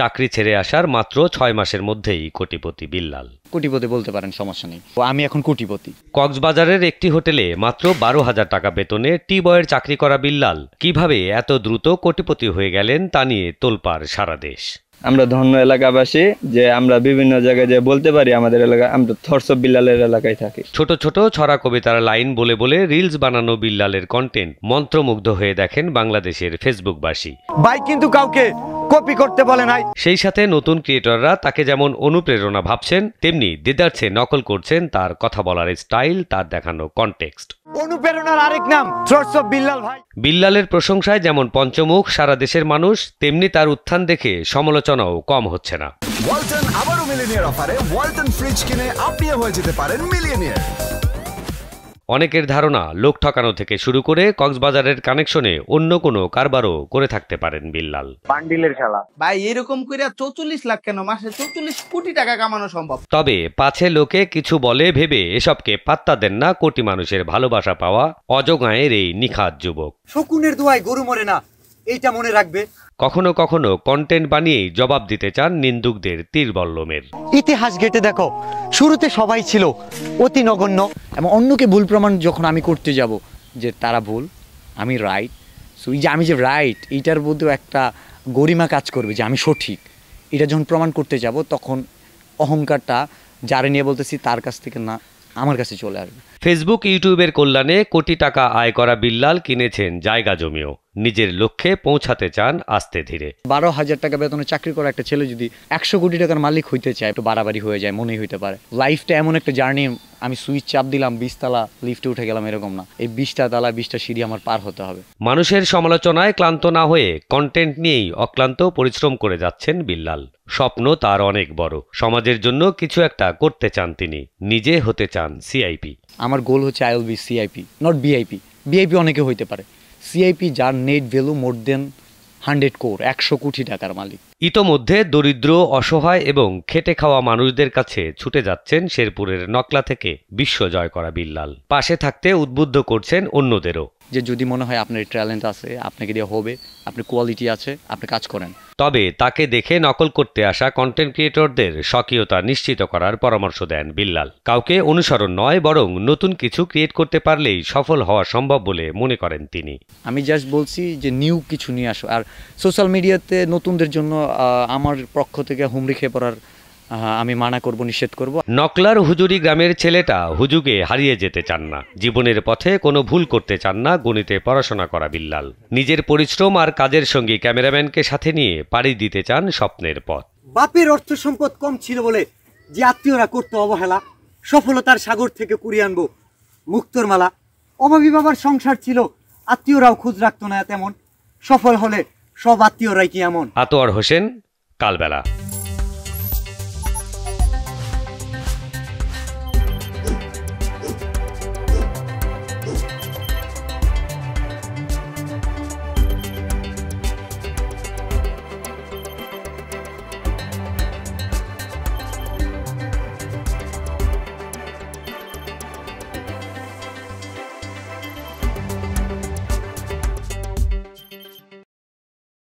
চাকরি ছেড়ে আসার মাত্র 6 মাসের মধ্যেই কোটিপতি বিল্লাল। কোটিপতি বলতে পারেন, সমস্যা নেই, আমি এখন কোটিপতি। কক্সবাজারের একটি হোটেলে মাত্র 12,000 টাকা বেতনে টি বয়ের চাকরি করা বিল্লাল কিভাবে এত দ্রুত কোটিপতি হয়ে গেলেন তা নিয়ে তোলপাড় সারা দেশ। আমরা ধন্য এলাকাবাসী যে আমরা বিভিন্ন জায়গায় যে বলতে পারি আমাদের এলাকা আমরা থরস অফ বিল্লালের এলাকায় থাকি। ছোট ছোট ছড়া কবিতার লাইন বলে বলে রিলস বানানো বিল্লালের কন্টেন্ট মন্ত্রমুগ্ধ হয়ে দেখেন বাংলাদেশের ফেসবুকবাসী। ভাই কিন্তু কাউকে কপি করতে বলে নাই। সেই সাথে নতুন ক্রিয়েটররা তাকে যেমন অনুপ্রেরণা ভাবছেন, তেমনি দ্বিধার্থে নকল করছেন তার কথা বলার স্টাইল, তার দেখানো কনটেক্সট। অনুপ্রেরণার আরেক নাম থ্রটস অফ বিল্লাল ভাই। বিল্লালের প্রশংসায় যেমন পঞ্চমুখ সারা দেশের মানুষ, তেমনি তার উত্থান দেখে সমালোচনাও কম হচ্ছে না। ওয়ালটন আবারও মিলিয়নিয়ার অফারে ওয়ালটন ফ্রিজ কিনে আপনিও হয়ে যেতে পারেন মিলিয়নিয়ার। অনেকের ধারণা লোক ঠকানো থেকে শুরু করে কক্সবাজারের কানেকশনে অন্য কোনো কারবারও করে থাকতে পারেন বিল্লাল। বান্ডিলের খেলা ভাই, এরকম করে 44 লাখ কেন, মাসে 44 কোটি টাকা কামানো সম্ভব। তবে পাছে লোকে কিছু বলে ভেবে এসবকে পাত্তা দেন না কোটি মানুষের ভালোবাসা পাওয়া অজগাঁয়ের এই নিখাত যুবক। শকুনের দোয়ায় গরু মরে না, এইটা মনে রাখবে। কখনো কখনো কন্টেন্ট বানিয়েই জবাব দিতে চান নিন্দুকদের তীরবল্লমের। ইতিহাস ঘেটে দেখো, শুরুতে সবাই ছিল অতি নগণ্য, এবং অন্যকে ভুল প্রমাণ যখন আমি করতে যাব যে তারা ভুল, আমি রাইট, সো এই যে আমি যে রাইট, এইটার মধ্যেও একটা গরিমা কাজ করবে যে আমি সঠিক। এটা যখন প্রমাণ করতে যাব তখন অহংকারটা যারে নিয়ে বলতেছি তার কাছ থেকে না আমার কাছে চলে আসবে। ফেসবুক ইউটিউবের কল্যাণে কোটি টাকা আয় করা বিল্লাল কিনেছেন জায়গা জমিও। নিজের লক্ষ্যে পৌঁছাতে চান আস্তে ধীরে। 12,000 টাকা বেতনে চাকরি করা একটা ছেলে যদি 100 কোটি টাকার মালিক হইতে চায়, একটু বাড়াবাড়ি হয়ে যায়, মনেই হইতে পারে। লাইফটা এমন একটা জার্নি, আমি সুইচ চাপ দিলাম 20 তলা লিফটে উঠে গেলাম, এরকম না। এই 20টা তালা 20টা সিঁড়ি আমার পার হতে হবে। মানুষের সমালোচনায় ক্লান্ত না হয়ে কন্টেন্ট নিয়েই অক্লান্ত পরিশ্রম করে যাচ্ছেন বিল্লাল। স্বপ্ন তার অনেক বড়, সমাজের জন্য কিছু একটা করতে চান তিনি, নিজে হতে চান সিআইপি। আমার গোল হচ্ছে I will be CIP, not VIP. VIP অনেকে হইতে পারে, সিআইপি যার নেট ভ্যালু মোর দেন 100 কোর, 100 কোটি টাকার মালিক। ইতোমধ্যে দরিদ্র, অসহায় এবং খেটে খাওয়া মানুষদের কাছে ছুটে যাচ্ছেন শেরপুরের নকলা থেকে বিশ্ব জয় করা বিল্লাল। পাশে থাকতে উদ্বুদ্ধ করছেন অন্যদেরও যে যদি মনে হয় আপনার ট্যালেন্ট আছে, আপনাকে দিয়ে হবে, আপনার কোয়ালিটি আছে, আপনি কাজ করেন। তবে তাকে দেখে নকল করতে আসা কন্টেন্ট ক্রিয়েটরদের স্বকীয়তা নিশ্চিত করার পরামর্শ দেন বিল্লাল। কাউকে অনুসরণ নয়, বরং নতুন কিছু ক্রিয়েট করতে পারলেই সফল হওয়া সম্ভব বলে মনে করেন তিনি। আমি জাস্ট বলছি যে নিউ কিছু নিয়ে আসো। আর সোশ্যাল মিডিয়াতে নতুনদের জন্য আমার পক্ষ থেকে হুমড়ি খেয়ে পড়ার আমি মানা করব, নিষেধ করব। নকলার হুজুরি গ্রামের ছেলেটা হুজুগে হারিয়ে যেতে চান না, জীবনের পথে কোনো ভুল করতে চান না। গণিতে পড়াশোনা করা বিল্লাল নিজের পরিশ্রম আর কাজের সঙ্গে ক্যামেরাম্যানকে সাথে নিয়ে পাড়ি দিতে চান স্বপ্নের পথ। বাপের অর্থ সম্পদ কম ছিল বলে যে আত্মীয়রা করতো অবহেলা, সফলতার সাগর থেকে কুড়িয়ে আনবো মুক্তোর মালা। অভাবী বাবার সংসার ছিল, আত্মীয়রাও খোঁজ রাখতো না তেমন, সফল হলে সব আত্মীয়রাই কি এমন। আতোয়ার হোসেন, কালবেলা।